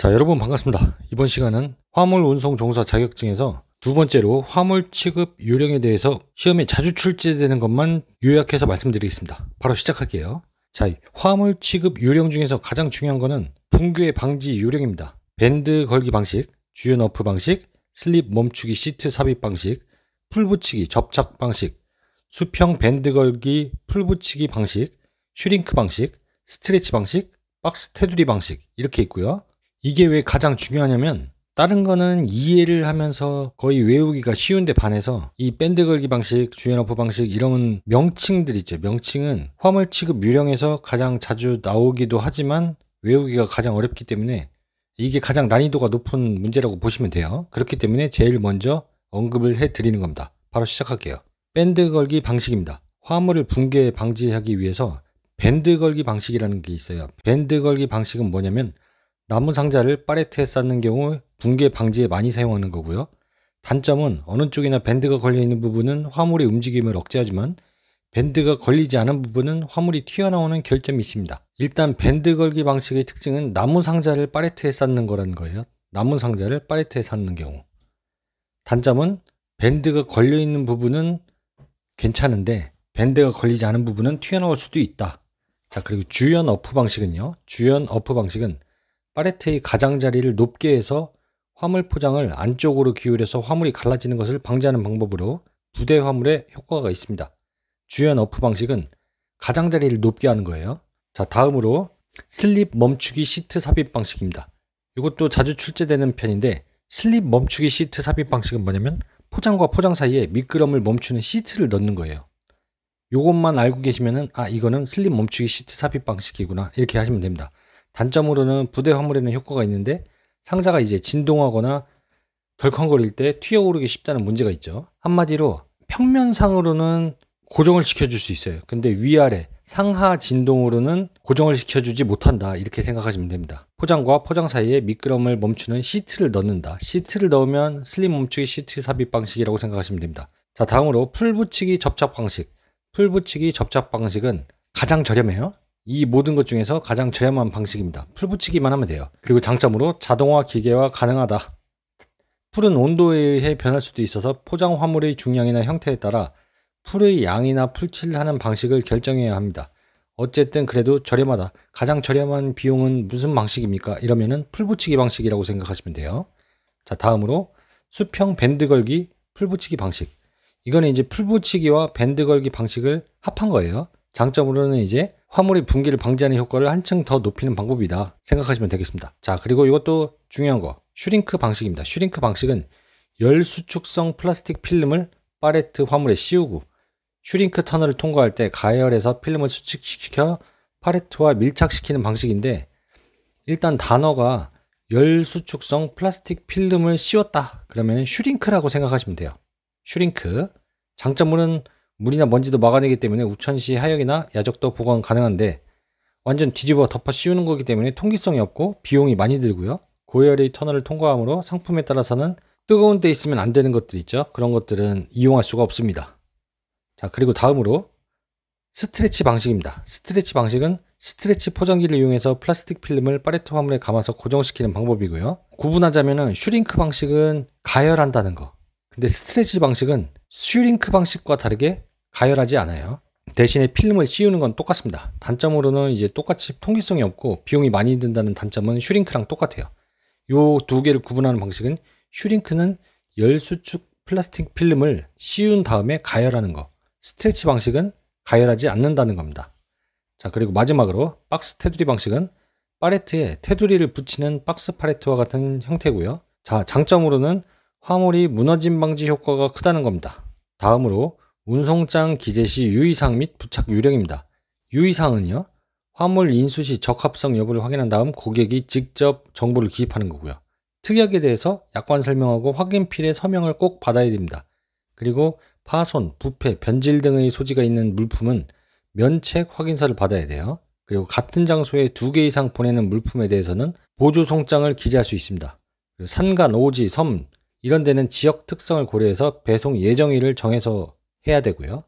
자, 여러분 반갑습니다. 이번 시간은 화물 운송 종사 자격증에서 두 번째로 화물 취급 요령에 대해서 시험에 자주 출제되는 것만 요약해서 말씀드리겠습니다. 바로 시작할게요. 자, 화물 취급 요령 중에서 가장 중요한 거는 붕괴 방지 요령입니다. 밴드 걸기 방식, 주연 어프 방식, 슬립 멈추기 시트 삽입 방식, 풀 붙이기 접착 방식, 수평 밴드 걸기 풀 붙이기 방식, 슈링크 방식, 스트레치 방식, 박스 테두리 방식 이렇게 있고요. 이게 왜 가장 중요하냐면 다른 거는 이해를 하면서 거의 외우기가 쉬운데 반해서 이 밴드 걸기 방식, 주연 어프 방식 이런 명칭들 있죠. 명칭은 화물 취급 요령에서 가장 자주 나오기도 하지만 외우기가 가장 어렵기 때문에 이게 가장 난이도가 높은 문제라고 보시면 돼요. 그렇기 때문에 제일 먼저 언급을 해드리는 겁니다. 바로 시작할게요. 밴드 걸기 방식입니다. 화물을 붕괴 방지하기 위해서 밴드 걸기 방식이라는 게 있어요. 밴드 걸기 방식은 뭐냐면 나무 상자를 팔레트에 쌓는 경우 붕괴 방지에 많이 사용하는 거고요. 단점은 어느 쪽이나 밴드가 걸려있는 부분은 화물의 움직임을 억제하지만 밴드가 걸리지 않은 부분은 화물이 튀어나오는 결점이 있습니다. 일단 밴드 걸기 방식의 특징은 나무 상자를 팔레트에 쌓는 거라는 거예요. 나무 상자를 팔레트에 쌓는 경우. 단점은 밴드가 걸려있는 부분은 괜찮은데 밴드가 걸리지 않은 부분은 튀어나올 수도 있다. 자, 그리고 주연 어프 방식은요. 주연 어프 방식은 팔레트의 가장자리를 높게 해서 화물 포장을 안쪽으로 기울여서 화물이 갈라지는 것을 방지하는 방법으로 부대 화물에 효과가 있습니다. 주연 어프 방식은 가장자리를 높게 하는 거예요. 자, 다음으로 슬립 멈추기 시트 삽입 방식입니다. 이것도 자주 출제되는 편인데 슬립 멈추기 시트 삽입 방식은 뭐냐면 포장과 포장 사이에 미끄럼을 멈추는 시트를 넣는 거예요. 이것만 알고 계시면은 이거는 슬립 멈추기 시트 삽입 방식이구나 이렇게 하시면 됩니다. 단점으로는 부대 화물에는 효과가 있는데 상자가 이제 진동하거나 덜컹거릴 때 튀어오르기 쉽다는 문제가 있죠. 한마디로 평면상으로는 고정을 시켜줄 수 있어요. 근데 위아래 상하 진동으로는 고정을 시켜주지 못한다 이렇게 생각하시면 됩니다. 포장과 포장 사이에 미끄럼을 멈추는 시트를 넣는다. 시트를 넣으면 슬립 멈추기 시트 삽입 방식이라고 생각하시면 됩니다. 자, 다음으로 풀 붙이기 접착 방식. 풀 붙이기 접착 방식은 가장 저렴해요. 이 모든 것 중에서 가장 저렴한 방식입니다. 풀 붙이기만 하면 돼요. 그리고 장점으로 자동화 기계화 가능하다. 풀은 온도에 의해 변할 수도 있어서 포장 화물의 중량이나 형태에 따라 풀의 양이나 풀칠을 하는 방식을 결정해야 합니다. 어쨌든 그래도 저렴하다. 가장 저렴한 비용은 무슨 방식입니까? 이러면은 풀 붙이기 방식이라고 생각하시면 돼요. 자, 다음으로 수평 밴드 걸기 풀 붙이기 방식. 이거는 이제 풀 붙이기와 밴드 걸기 방식을 합한 거예요. 장점으로는 이제 화물의 붕괴를 방지하는 효과를 한층 더 높이는 방법이다 생각하시면 되겠습니다. 자, 그리고 이것도 중요한 거 슈링크 방식입니다. 슈링크 방식은 열 수축성 플라스틱 필름을 팔레트 화물에 씌우고 슈링크 터널을 통과할 때 가열해서 필름을 수축시켜 팔레트와 밀착시키는 방식인데 일단 단어가 열 수축성 플라스틱 필름을 씌웠다 그러면 슈링크라고 생각하시면 돼요. 슈링크. 장점으로는 물이나 먼지도 막아내기 때문에 우천시 하역이나 야적도 보관 가능한데 완전 뒤집어 덮어 씌우는 거기 때문에 통기성이 없고 비용이 많이 들고요. 고열의 터널을 통과함으로 상품에 따라서는 뜨거운 데 있으면 안 되는 것들 있죠. 그런 것들은 이용할 수가 없습니다. 자, 그리고 다음으로 스트레치 방식입니다. 스트레치 방식은 스트레치 포장기를 이용해서 플라스틱 필름을 팔레트 화물에 감아서 고정시키는 방법이고요. 구분하자면은 슈링크 방식은 가열한다는 거. 근데 스트레치 방식은 슈링크 방식과 다르게 가열하지 않아요. 대신에 필름을 씌우는 건 똑같습니다. 단점으로는 이제 똑같이 통기성이 없고 비용이 많이 든다는 단점은 슈링크랑 똑같아요. 요 두 개를 구분하는 방식은 슈링크는 열수축 플라스틱 필름을 씌운 다음에 가열하는 거. 스트레치 방식은 가열하지 않는다는 겁니다. 자, 그리고 마지막으로 박스 테두리 방식은 팔레트에 테두리를 붙이는 박스 팔레트와 같은 형태고요. 자, 장점으로는 화물이 무너짐 방지 효과가 크다는 겁니다. 다음으로 운송장 기재 시 유의사항 및 부착 요령입니다. 유의사항은요, 화물 인수 시 적합성 여부를 확인한 다음 고객이 직접 정보를 기입하는 거고요. 특약에 대해서 약관 설명하고 확인필에 서명을 꼭 받아야 됩니다. 그리고 파손, 부패, 변질 등의 소지가 있는 물품은 면책 확인서를 받아야 돼요. 그리고 같은 장소에 2개 이상 보내는 물품에 대해서는 보조 송장을 기재할 수 있습니다. 그리고 산간, 오지, 섬 이런 데는 지역 특성을 고려해서 배송 예정일을 정해서 해야 되고요.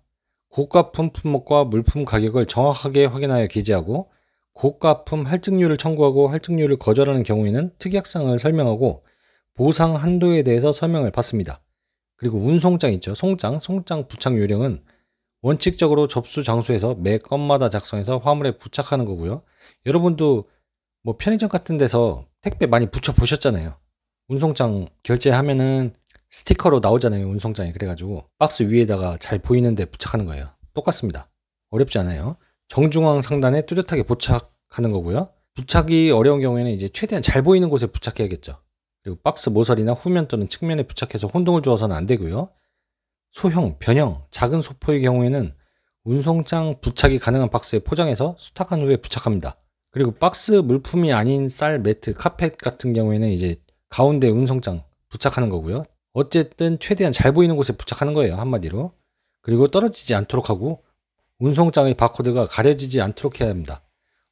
고가 품목과 물품 가격을 정확하게 확인하여 기재하고 고가품 할증료를 청구하고 할증료를 거절하는 경우에는 특약사항을 설명하고 보상 한도에 대해서 설명을 받습니다. 그리고 운송장 있죠. 송장 부착 요령은 원칙적으로 접수 장소에서 매 건마다 작성해서 화물에 부착하는 거고요. 여러분도 뭐 편의점 같은 데서 택배 많이 붙여 보셨잖아요. 운송장 결제하면은 스티커로 나오잖아요. 운송장이. 그래가지고 박스 위에다가 잘 보이는데 부착하는 거예요. 똑같습니다. 어렵지 않아요. 정중앙 상단에 뚜렷하게 부착하는 거고요. 부착이 어려운 경우에는 이제 최대한 잘 보이는 곳에 부착해야겠죠. 그리고 박스 모서리나 후면 또는 측면에 부착해서 혼동을 주어서는 안 되고요. 소형, 변형, 작은 소포의 경우에는 운송장 부착이 가능한 박스에 포장해서 수탁한 후에 부착합니다. 그리고 박스 물품이 아닌 쌀, 매트, 카펫 같은 경우에는 이제 가운데 운송장 부착하는 거고요. 어쨌든 최대한 잘 보이는 곳에 부착하는 거예요. 한마디로. 그리고 떨어지지 않도록 하고 운송장의 바코드가 가려지지 않도록 해야 합니다.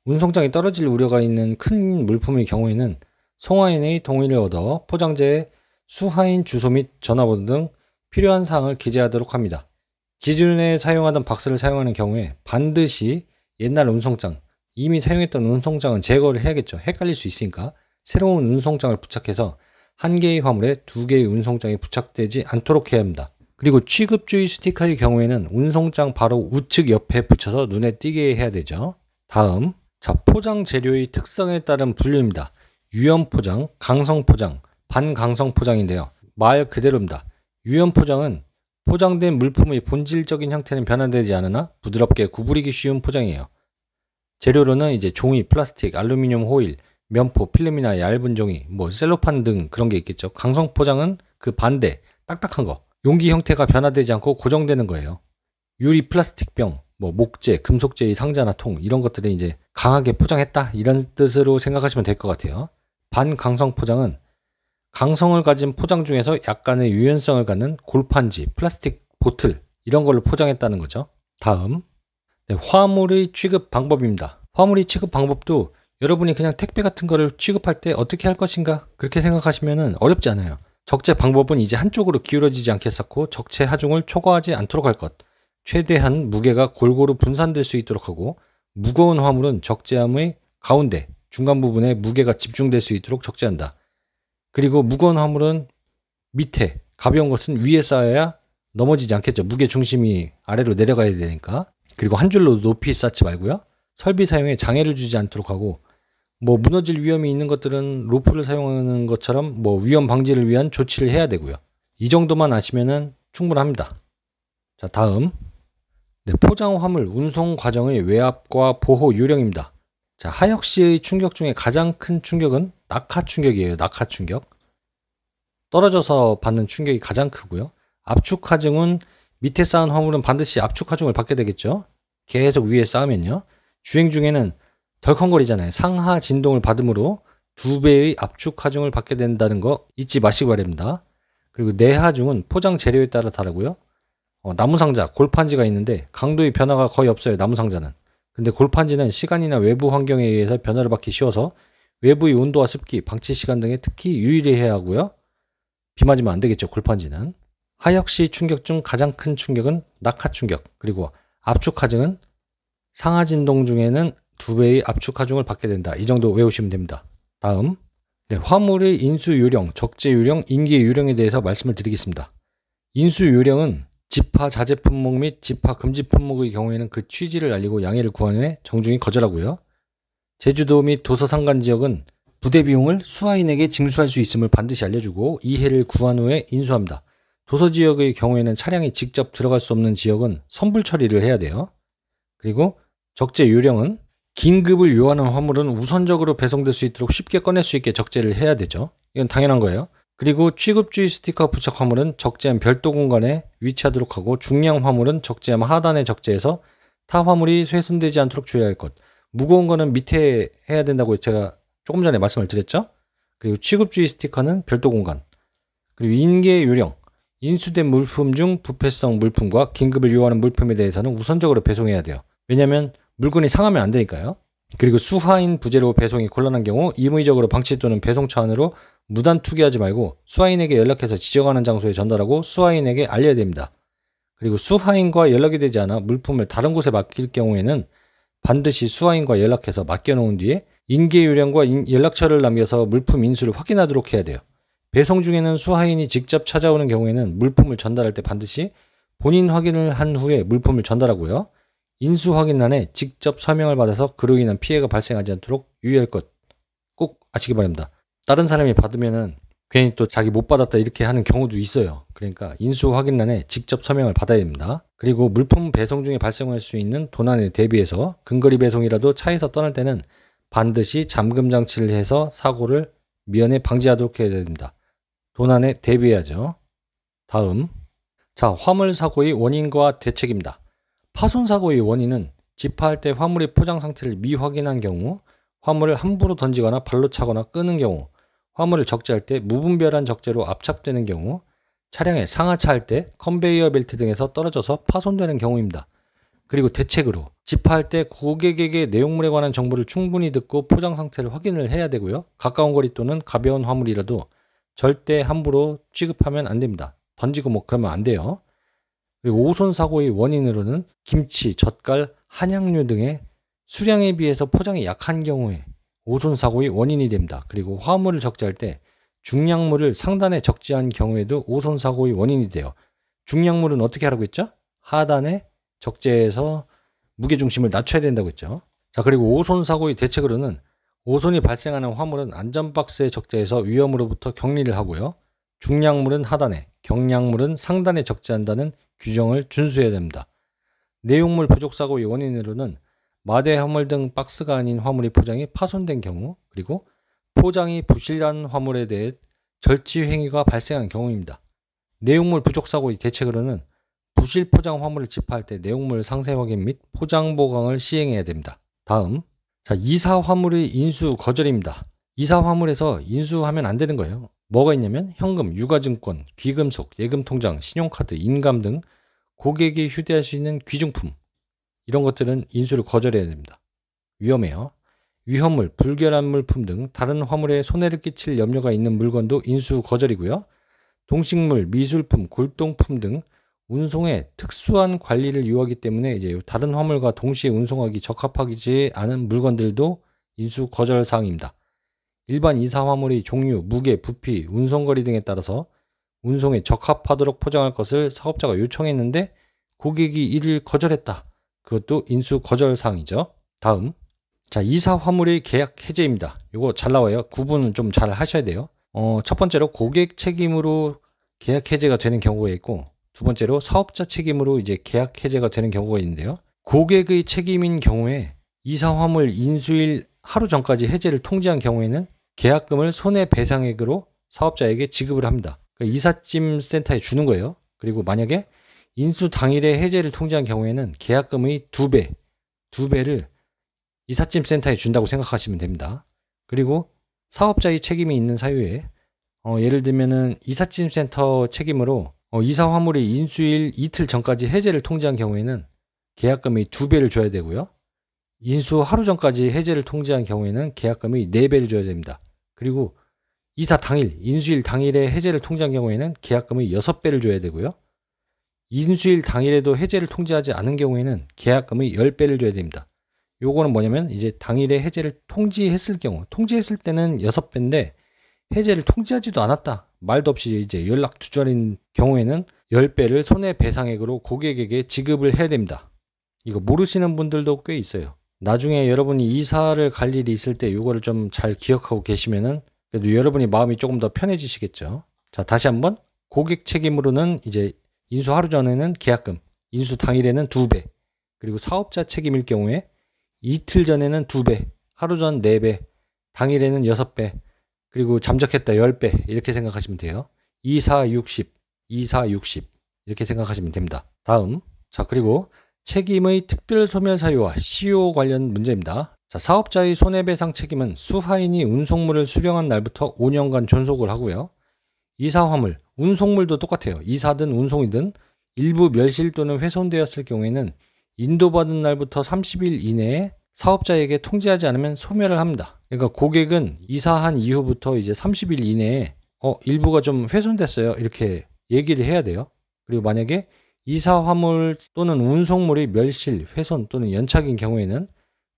운송장이 떨어질 우려가 있는 큰 물품의 경우에는 송화인의 동의를 얻어 포장재에 수화인 주소 및 전화번호 등 필요한 사항을 기재하도록 합니다. 기존에 사용하던 박스를 사용하는 경우에 반드시 옛날 운송장, 이미 사용했던 운송장은 제거를 해야겠죠. 헷갈릴 수 있으니까 새로운 운송장을 부착해서 한 개의 화물에 두 개의 운송장이 부착되지 않도록 해야 합니다. 그리고 취급주의 스티커의 경우에는 운송장 바로 우측 옆에 붙여서 눈에 띄게 해야 되죠. 다음, 포장 재료의 특성에 따른 분류입니다. 유연 포장, 강성 포장, 반강성 포장인데요. 말 그대로입니다. 유연 포장은 포장된 물품의 본질적인 형태는 변화되지 않으나 부드럽게 구부리기 쉬운 포장이에요. 재료로는 이제 종이, 플라스틱, 알루미늄 호일, 면포, 필름이나 얇은 종이, 셀로판 등 그런 게 있겠죠. 강성 포장은 그 반대, 딱딱한 거. 용기 형태가 변화되지 않고 고정되는 거예요. 유리, 플라스틱 병, 목재, 금속재의 상자나 통 이런 것들은 이제 강하게 포장했다 이런 뜻으로 생각하시면 될 것 같아요. 반강성 포장은 강성을 가진 포장 중에서 약간의 유연성을 갖는 골판지, 플라스틱 보틀 이런 걸로 포장했다는 거죠. 다음, 화물의 취급 방법입니다. 화물의 취급 방법도 여러분이 그냥 택배 같은 거를 취급할 때 어떻게 할 것인가 그렇게 생각하시면 어렵지 않아요. 적재 방법은 이제 한쪽으로 기울어지지 않게 쌓고 적재 하중을 초과하지 않도록 할 것. 최대한 무게가 골고루 분산될 수 있도록 하고 무거운 화물은 적재함의 가운데, 중간 부분에 무게가 집중될 수 있도록 적재한다. 그리고 무거운 화물은 밑에, 가벼운 것은 위에 쌓아야 넘어지지 않겠죠. 무게 중심이 아래로 내려가야 되니까. 그리고 한 줄로 높이 쌓지 말고요. 설비 사용에 장애를 주지 않도록 하고 무너질 위험이 있는 것들은 로프를 사용하는 것처럼 위험 방지를 위한 조치를 해야 되고요. 이 정도만 아시면은 충분합니다. 자, 다음. 포장 화물 운송 과정의 외압과 보호 요령입니다. 자, 하역 시의 충격 중에 가장 큰 충격은 낙하 충격이에요. 낙하 충격. 떨어져서 받는 충격이 가장 크고요. 압축 하중은 밑에 쌓은 화물은 반드시 압축 하중을 받게 되겠죠. 계속 위에 쌓으면요. 주행 중에는 덜컹거리잖아요. 상하 진동을 받으므로 2배의 압축 하중을 받게 된다는 거 잊지 마시기 바랍니다. 그리고 내하중은 포장 재료에 따라 다르고요. 나무상자, 골판지가 있는데 강도의 변화가 거의 없어요. 나무상자는. 근데 골판지는 시간이나 외부 환경에 의해서 변화를 받기 쉬워서 외부의 온도와 습기, 방치 시간 등에 특히 유의해야 하고요. 비 맞으면 안 되겠죠. 골판지는. 하역시 충격 중 가장 큰 충격은 낙하 충격, 그리고 압축 하중은 상하 진동 중에는 2배의 압축 하중을 받게 된다. 이 정도 외우시면 됩니다. 다음, 화물의 인수 요령, 적재 요령, 인계 요령에 대해서 말씀을 드리겠습니다. 인수 요령은 집화 자재 품목 및 집화 금지 품목의 경우에는 그 취지를 알리고 양해를 구한 후에 정중히 거절하고요. 제주도 및 도서상간 지역은 부대 비용을 수화인에게 징수할 수 있음을 반드시 알려주고 이해를 구한 후에 인수합니다. 도서 지역의 경우에는 차량이 직접 들어갈 수 없는 지역은 선불 처리를 해야 돼요. 그리고 적재 요령은 긴급을 요하는 화물은 우선적으로 배송될 수 있도록 쉽게 꺼낼 수 있게 적재를 해야 되죠. 이건 당연한 거예요. 그리고 취급주의 스티커 부착 화물은 적재함 별도 공간에 위치하도록 하고 중량 화물은 적재함 하단에 적재해서 타 화물이 훼손되지 않도록 주의할 것. 무거운 거는 밑에 해야 된다고 제가 조금 전에 말씀을 드렸죠. 그리고 취급주의 스티커는 별도 공간. 그리고 인계 요령. 인수된 물품 중 부패성 물품과 긴급을 요하는 물품에 대해서는 우선적으로 배송해야 돼요. 왜냐하면 물건이 상하면 안 되니까요. 그리고 수화인 부재로 배송이 곤란한 경우 임의적으로 방치 또는 배송차 안으로 무단 투기하지 말고 수화인에게 연락해서 지정하는 장소에 전달하고 수화인에게 알려야 됩니다. 그리고 수화인과 연락이 되지 않아 물품을 다른 곳에 맡길 경우에는 반드시 수화인과 연락해서 맡겨놓은 뒤에 인계 요령과 연락처를 남겨서 물품 인수를 확인하도록 해야 돼요. 배송 중에는 수화인이 직접 찾아오는 경우에는 물품을 전달할 때 반드시 본인 확인을 한 후에 물품을 전달하고요. 인수 확인란에 직접 서명을 받아서 그로 인한 피해가 발생하지 않도록 유의할 것 꼭 아시기 바랍니다. 다른 사람이 받으면은 괜히 또 자기 못 받았다 이렇게 하는 경우도 있어요. 그러니까 인수 확인란에 직접 서명을 받아야 됩니다. 그리고 물품 배송 중에 발생할 수 있는 도난에 대비해서 근거리 배송이라도 차에서 떠날 때는 반드시 잠금 장치를 해서 사고를 미연에 방지하도록 해야 됩니다. 도난에 대비해야죠. 다음, 자, 화물 사고의 원인과 대책입니다. 파손 사고의 원인은 집하할 때 화물의 포장 상태를 미확인한 경우, 화물을 함부로 던지거나 발로 차거나 끄는 경우, 화물을 적재할 때 무분별한 적재로 압착되는 경우, 차량에 상하차할 때 컨베이어 벨트 등에서 떨어져서 파손되는 경우입니다. 그리고 대책으로 집하할 때 고객에게 내용물에 관한 정보를 충분히 듣고 포장 상태를 확인을 해야 되고요. 가까운 거리 또는 가벼운 화물이라도 절대 함부로 취급하면 안 됩니다. 던지고 뭐 그러면 안 돼요. 그리고 오손 사고의 원인으로는 김치, 젓갈, 한약류 등의 수량에 비해서 포장이 약한 경우에 오손 사고의 원인이 됩니다. 그리고 화물을 적재할 때 중량물을 상단에 적재한 경우에도 오손 사고의 원인이 돼요. 중량물은 어떻게 하라고 했죠? 하단에 적재해서 무게중심을 낮춰야 된다고 했죠. 자, 그리고 오손 사고의 대책으로는 오손이 발생하는 화물은 안전박스에 적재해서 위험으로부터 격리를 하고요. 중량물은 하단에, 경량물은 상단에 적재한다는 규정을 준수해야 됩니다. 내용물 부족 사고의 원인으로는 마대 화물 등 박스가 아닌 화물의 포장이 파손된 경우, 그리고 포장이 부실한 화물에 대해 절취 행위가 발생한 경우입니다. 내용물 부족 사고의 대책으로는 부실 포장 화물을 집하할 때 내용물 상세 확인 및 포장 보강을 시행해야 됩니다. 다음, 자, 이사 화물의 인수 거절입니다. 이사 화물에서 인수하면 안 되는 거예요. 뭐가 있냐면 현금, 유가증권, 귀금속, 예금통장, 신용카드, 인감 등 고객이 휴대할 수 있는 귀중품, 이런 것들은 인수를 거절해야 됩니다. 위험해요. 위험물, 불결한 물품 등 다른 화물에 손해를 끼칠 염려가 있는 물건도 인수 거절이고요. 동식물, 미술품, 골동품 등 운송에 특수한 관리를 요하기 때문에 이제 다른 화물과 동시에 운송하기 적합하지 않은 물건들도 인수 거절 사항입니다. 일반 이사 화물의 종류, 무게, 부피, 운송거리 등에 따라서 운송에 적합하도록 포장할 것을 사업자가 요청했는데 고객이 이를 거절했다. 그것도 인수 거절 사항이죠. 다음, 자, 이사 화물의 계약 해제입니다. 이거 잘 나와요. 구분은 좀 잘 하셔야 돼요. 첫 번째로 고객 책임으로 계약 해제가 되는 경우가 있고, 두 번째로 사업자 책임으로 이제 계약 해제가 되는 경우가 있는데요. 고객의 책임인 경우에 이사 화물 인수일 하루 전까지 해제를 통지한 경우에는 계약금을 손해배상액으로 사업자에게 지급을 합니다. 그러니까 이삿짐 센터에 주는 거예요. 그리고 만약에 인수 당일에 해제를 통지한 경우에는 계약금의 2배를 이삿짐 센터에 준다고 생각하시면 됩니다. 그리고 사업자의 책임이 있는 사유에 예를 들면은 이삿짐 센터 책임으로 이사 화물이 인수일 이틀 전까지 해제를 통지한 경우에는 계약금의 2배를 줘야 되고요. 인수 하루 전까지 해제를 통지한 경우에는 계약금의 4배를 줘야 됩니다. 그리고 이사 당일, 인수일 당일에 해제를 통지한 경우에는 계약금의 6배를 줘야 되고요. 인수일 당일에도 해제를 통지하지 않은 경우에는 계약금의 10배를 줘야 됩니다. 요거는 뭐냐면 이제 당일에 해제를 통지했을 경우, 통지했을 때는 6배인데 해제를 통지하지도 않았다, 말도 없이 이제 연락 두절인 경우에는 10배를 손해배상액으로 고객에게 지급을 해야 됩니다. 이거 모르시는 분들도 꽤 있어요. 나중에 여러분이 이사를 갈 일이 있을 때 요거를 좀 잘 기억하고 계시면은 그래도 여러분이 마음이 조금 더 편해지시겠죠. 자, 다시 한번 고객 책임으로는 이제 인수 하루 전에는 계약금, 인수 당일에는 2배, 그리고 사업자 책임일 경우에 이틀 전에는 2배, 하루 전 4배, 당일에는 6배, 그리고 잠적했다 10배, 이렇게 생각하시면 돼요. 24, 60, 24, 60 이렇게 생각하시면 됩니다. 다음, 자, 그리고 책임의 특별 소멸 사유와 시효 관련 문제입니다. 자, 사업자의 손해배상 책임은 수하인이 운송물을 수령한 날부터 5년간 존속을 하고요. 이사 화물, 운송물도 똑같아요. 이사든 운송이든 일부 멸실 또는 훼손되었을 경우에는 인도받은 날부터 30일 이내에 사업자에게 통지하지 않으면 소멸을 합니다. 그러니까 고객은 이사한 이후부터 이제 30일 이내에 일부가 좀 훼손됐어요, 이렇게 얘기를 해야 돼요. 그리고 만약에 이사 화물 또는 운송물이 멸실, 훼손 또는 연착인 경우에는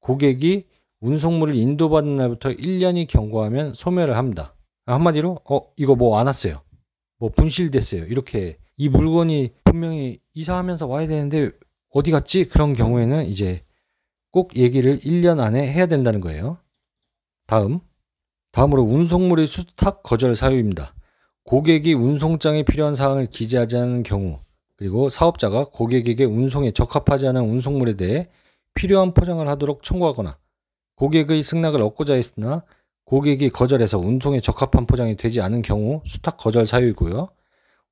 고객이 운송물을 인도받은 날부터 1년이 경과하면 소멸을 합니다. 한마디로 이거 뭐 안 왔어요. 뭐 분실됐어요. 이렇게 이 물건이 분명히 이사하면서 와야 되는데 어디 갔지? 그런 경우에는 이제 꼭 얘기를 1년 안에 해야 된다는 거예요. 다음으로 운송물의 수탁 거절 사유입니다. 고객이 운송장에 필요한 사항을 기재하지 않은 경우, 그리고 사업자가 고객에게 운송에 적합하지 않은 운송물에 대해 필요한 포장을 하도록 청구하거나 고객의 승낙을 얻고자 했으나 고객이 거절해서 운송에 적합한 포장이 되지 않은 경우 수탁 거절 사유이고요.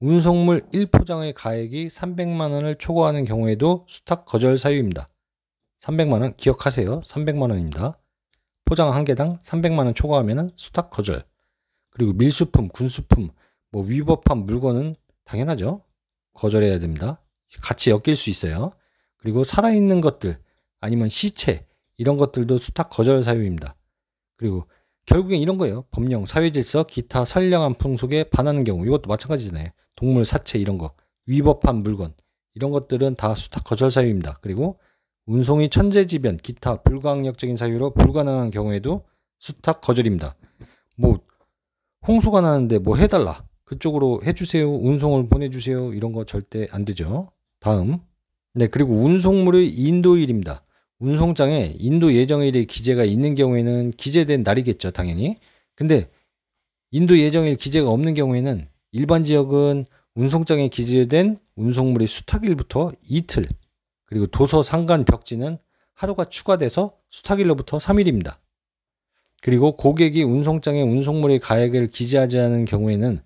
운송물 1포장의 가액이 300만 원을 초과하는 경우에도 수탁 거절 사유입니다. 300만 원 기억하세요. 300만 원입니다. 포장 한 개당 300만 원 초과하면 수탁 거절. 그리고 밀수품, 군수품, 뭐 위법한 물건은 당연하죠. 거절해야 됩니다. 같이 엮일 수 있어요. 그리고 살아있는 것들 아니면 시체 이런 것들도 수탁 거절 사유입니다. 그리고 결국엔 이런 거예요. 법령, 사회질서, 기타 선량한 풍속에 반하는 경우 이것도 마찬가지잖아요. 동물, 사체 이런 거 위법한 물건 이런 것들은 다 수탁 거절 사유입니다. 그리고 운송이 천재지변, 기타 불가항력적인 사유로 불가능한 경우에도 수탁 거절입니다. 뭐 홍수가 나는데 뭐 해달라, 그쪽으로 해주세요, 운송을 보내주세요 이런 거 절대 안 되죠. 다음, 그리고 운송물의 인도일입니다. 운송장에 인도 예정일의 기재가 있는 경우에는 기재된 날이겠죠, 당연히. 근데 인도 예정일 기재가 없는 경우에는 일반 지역은 운송장에 기재된 운송물의 수탁일부터 이틀, 그리고 도서 상간 벽지는 하루가 추가돼서 수탁일로부터 3일입니다. 그리고 고객이 운송장에 운송물의 가액을 기재하지 않은 경우에는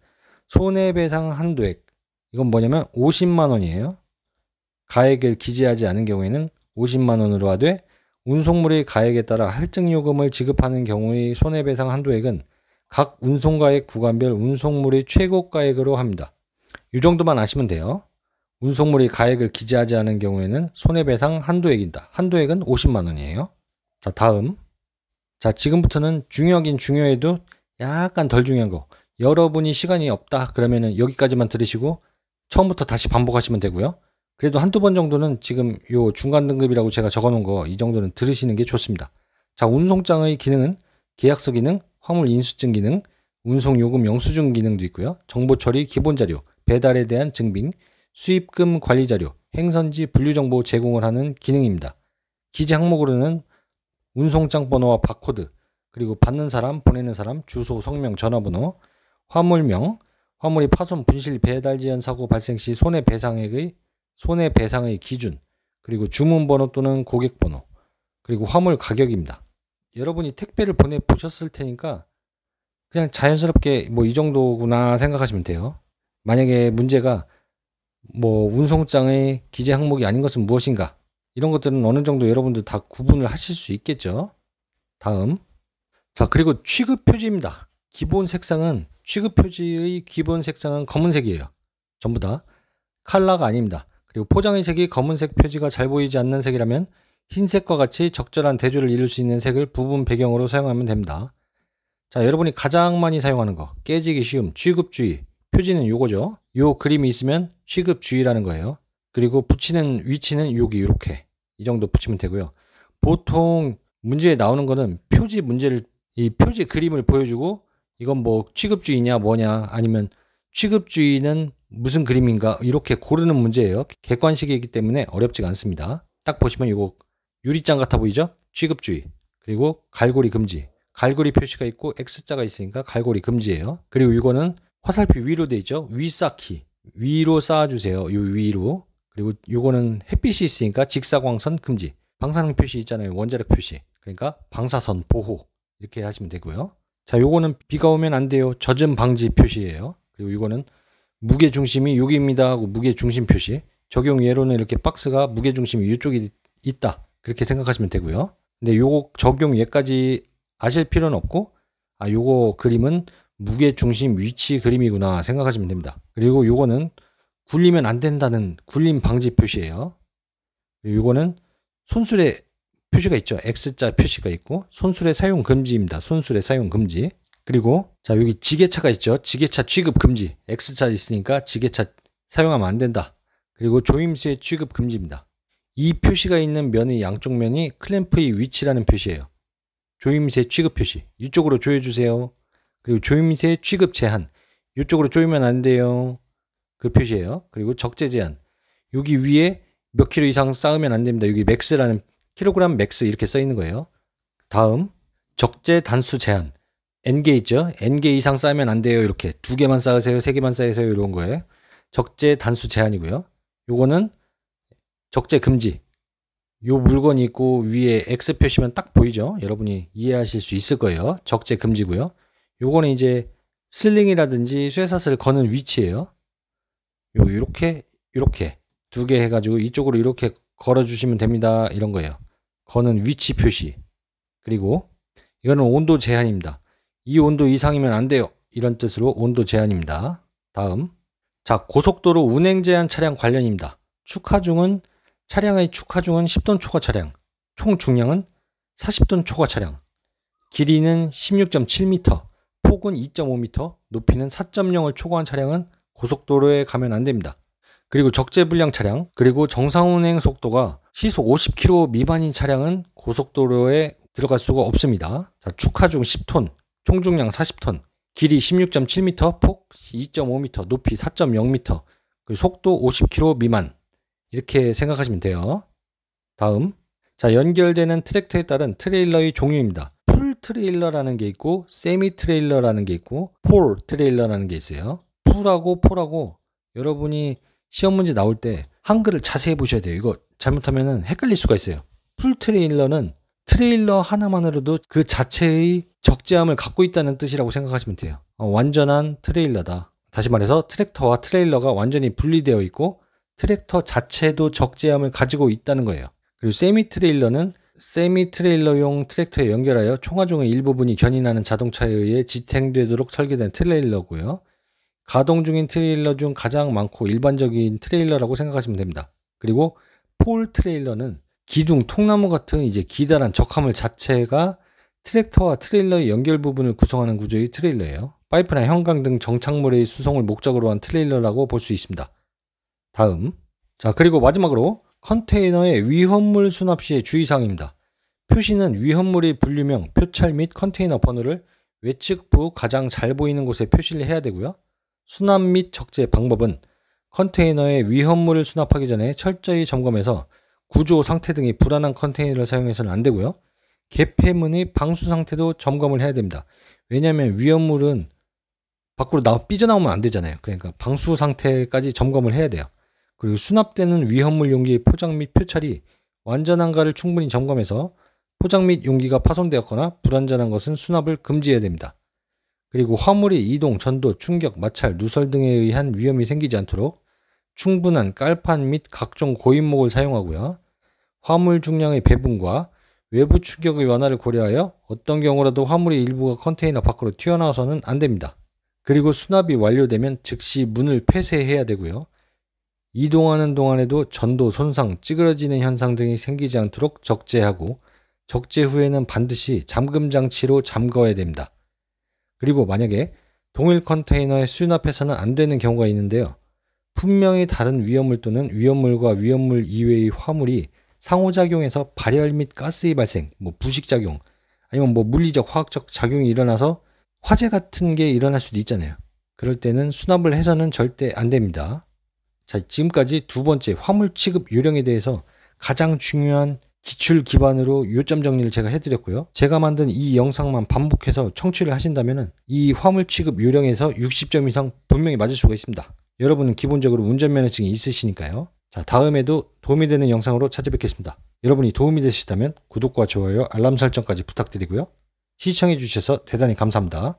손해배상 한도액, 이건 뭐냐면 50만 원이에요. 가액을 기재하지 않은 경우에는 50만 원으로 하되 운송물의 가액에 따라 할증요금을 지급하는 경우의 손해배상 한도액은 각 운송가액 구간별 운송물의 최고가액으로 합니다. 이 정도만 아시면 돼요. 운송물의 가액을 기재하지 않은 경우에는 손해배상 한도액이다. 한도액은 50만 원이에요. 자, 다음. 자, 지금부터는 중요하긴 중요해도 약간 덜 중요한 거. 여러분이 시간이 없다 그러면은 여기까지만 들으시고 처음부터 다시 반복하시면 되고요. 그래도 한두 번 정도는 지금 요 중간 등급이라고 제가 적어 놓은 거 이 정도는 들으시는 게 좋습니다. 자, 운송장의 기능은 계약서 기능, 화물 인수증 기능, 운송요금 영수증 기능도 있고요. 정보처리 기본자료, 배달에 대한 증빙, 수입금 관리자료, 행선지 분류정보 제공을 하는 기능입니다. 기재 항목으로는 운송장 번호와 바코드, 그리고 받는 사람, 보내는 사람, 주소, 성명, 전화번호, 화물명, 화물이 파손, 분실, 배달 지연 사고 발생 시 손해배상의 기준, 그리고 주문번호 또는 고객번호, 그리고 화물 가격입니다. 여러분이 택배를 보내보셨을 테니까 그냥 자연스럽게 뭐 이 정도구나 생각하시면 돼요. 만약에 문제가 뭐 운송장의 기재 항목이 아닌 것은 무엇인가, 이런 것들은 어느 정도 여러분들 다 구분을 하실 수 있겠죠. 다음. 자, 그리고 취급 표지입니다. 취급 표지의 기본 색상은 검은색이에요. 전부 다 컬러가 아닙니다. 그리고 포장의 색이 검은색 표지가 잘 보이지 않는 색이라면 흰색과 같이 적절한 대조를 이룰 수 있는 색을 부분 배경으로 사용하면 됩니다. 자, 여러분이 가장 많이 사용하는 거, 깨지기 쉬움, 취급주의, 표지는 요거죠. 요 그림이 있으면 취급주의라는 거예요. 그리고 붙이는 위치는 여기 이렇게 이 정도 붙이면 되고요. 보통 문제에 나오는 거는 표지 문제를, 이 표지 그림을 보여주고 이건 뭐 취급주의냐 뭐냐 아니면 취급주의는 무슨 그림인가 이렇게 고르는 문제예요. 객관식이기 때문에 어렵지가 않습니다. 딱 보시면 이거 유리장 같아 보이죠? 취급주의. 그리고 갈고리 금지. 갈고리 표시가 있고 X자가 있으니까 갈고리 금지예요. 그리고 이거는 화살표 위로 돼 있죠? 위쌓기. 위로 쌓아주세요. 요 위로. 그리고 이거는 햇빛이 있으니까 직사광선 금지. 방사능 표시 있잖아요. 원자력 표시. 그러니까 방사선 보호. 이렇게 하시면 되고요. 자, 요거는 비가 오면 안 돼요. 젖음 방지 표시예요. 그리고 이거는 무게 중심이 여기입니다 하고 무게 중심 표시. 적용 예로는 이렇게 박스가 무게 중심이 이쪽에 있다. 그렇게 생각하시면 되고요. 근데 요거 적용 예까지 아실 필요는 없고, 요거 그림은 무게 중심 위치 그림이구나 생각하시면 됩니다. 그리고 요거는 굴리면 안 된다는 굴림 방지 표시예요. 그리고 요거는 손수레 표시가 있죠. X자 표시가 있고 손수레 사용 금지입니다. 손수레 사용 금지. 그리고 자, 여기 지게차가 있죠. 지게차 취급 금지. X자 있으니까 지게차 사용하면 안 된다. 그리고 조임수의 취급 금지입니다. 이 표시가 있는 면의 양쪽 면이 클램프의 위치라는 표시예요. 조임새 취급 표시. 이쪽으로 조여주세요. 그리고 조임새 취급 제한. 이쪽으로 조이면 안 돼요. 그 표시예요. 그리고 적재 제한. 여기 위에 몇 킬로 이상 쌓으면 안 됩니다. 여기 맥스라는 킬로그램 맥스 이렇게 써 있는 거예요. 다음 적재 단수 제한. N개 있죠? N개 이상 쌓으면 안 돼요. 이렇게 2개만 쌓으세요. 3개만 쌓으세요. 이런 거예요. 적재 단수 제한이고요. 요거는 적재 금지. 요 물건이 있고 위에 X 표시면 딱 보이죠? 여러분이 이해하실 수 있을 거예요. 적재 금지고요. 요거는 이제 슬링이라든지 쇠사슬을 거는 위치예요. 요렇게 2개 해가지고 이쪽으로 이렇게 걸어주시면 됩니다. 이런 거예요. 거는 위치 표시. 그리고 이거는 온도 제한입니다. 이 온도 이상이면 안 돼요. 이런 뜻으로 온도 제한입니다. 다음, 자, 고속도로 운행 제한 차량 관련입니다. 차량의 축하 중은 10톤 초과 차량, 총 중량은 40톤 초과 차량, 길이는 16.7m, 폭은 2.5m, 높이는 4.0을 초과한 차량은 고속도로에 가면 안 됩니다. 그리고 적재 불량 차량, 그리고 정상 운행 속도가 시속 50km 미만인 차량은 고속도로에 들어갈 수가 없습니다. 자, 축하 중 10톤, 총 중량 40톤, 길이 16.7m, 폭 2.5m, 높이 4.0m, 그리고 속도 50km 미만. 이렇게 생각하시면 돼요. 다음, 자, 연결되는 트랙터에 따른 트레일러의 종류입니다. 풀 트레일러라는 게 있고 세미 트레일러라는 게 있고 폴 트레일러라는 게 있어요. 풀하고 폴하고 여러분이 시험 문제 나올 때 한글을 자세히 보셔야 돼요. 이거 잘못하면 헷갈릴 수가 있어요. 풀 트레일러는 트레일러 하나만으로도 그 자체의 적재함을 갖고 있다는 뜻이라고 생각하시면 돼요. 완전한 트레일러다. 다시 말해서 트랙터와 트레일러가 완전히 분리되어 있고 트랙터 자체도 적재함을 가지고 있다는 거예요. 그리고 세미 트레일러는 세미 트레일러용 트랙터에 연결하여 총화종의 일부분이 견인하는 자동차에 의해 지탱되도록 설계된 트레일러고요. 가동 중인 트레일러 중 가장 많고 일반적인 트레일러라고 생각하시면 됩니다. 그리고 폴 트레일러는 기둥, 통나무 같은 이제 기다란 적화물 자체가 트랙터와 트레일러의 연결 부분을 구성하는 구조의 트레일러예요. 파이프나 형광 등 정착물의 수송을 목적으로 한 트레일러라고 볼 수 있습니다. 다음, 자, 그리고 마지막으로 컨테이너의 위험물 수납 시의 주의사항입니다. 표시는 위험물의 분류명, 표찰 및 컨테이너 번호를 외측부 가장 잘 보이는 곳에 표시를 해야 되고요. 수납 및 적재 방법은 컨테이너에 위험물을 수납하기 전에 철저히 점검해서 구조 상태 등이 불안한 컨테이너를 사용해서는 안 되고요. 개폐문의 방수 상태도 점검을 해야 됩니다. 왜냐하면 위험물은 밖으로 삐져나오면 안 되잖아요. 그러니까 방수 상태까지 점검을 해야 돼요. 그리고 수납되는 위험물 용기의 포장 및 표찰이 완전한가를 충분히 점검해서 포장 및 용기가 파손되었거나 불완전한 것은 수납을 금지해야 됩니다. 그리고 화물의 이동, 전도, 충격, 마찰, 누설 등에 의한 위험이 생기지 않도록 충분한 깔판 및 각종 고인목을 사용하고요. 화물 중량의 배분과 외부 충격의 완화를 고려하여 어떤 경우라도 화물의 일부가 컨테이너 밖으로 튀어나와서는 안 됩니다. 그리고 수납이 완료되면 즉시 문을 폐쇄해야 되고요. 이동하는 동안에도 전도, 손상, 찌그러지는 현상 등이 생기지 않도록 적재하고 적재 후에는 반드시 잠금 장치로 잠궈야 됩니다. 그리고 만약에 동일 컨테이너에 수납해서는 안 되는 경우가 있는데요. 분명히 다른 위험물 또는 위험물과 위험물 이외의 화물이 상호작용해서 발열 및 가스의 발생, 부식작용, 아니면 물리적, 화학적 작용이 일어나서 화재 같은 게 일어날 수도 있잖아요. 그럴 때는 수납을 해서는 절대 안 됩니다. 자, 지금까지 두 번째 화물 취급 요령에 대해서 가장 중요한 기출 기반으로 요점 정리를 제가 해드렸고요. 제가 만든 이 영상만 반복해서 청취를 하신다면 이 화물 취급 요령에서 60점 이상 분명히 맞을 수가 있습니다. 여러분은 기본적으로 운전면허증이 있으시니까요. 자, 다음에도 도움이 되는 영상으로 찾아뵙겠습니다. 여러분이 도움이 되셨다면 구독과 좋아요, 알람 설정까지 부탁드리고요. 시청해 주셔서 대단히 감사합니다.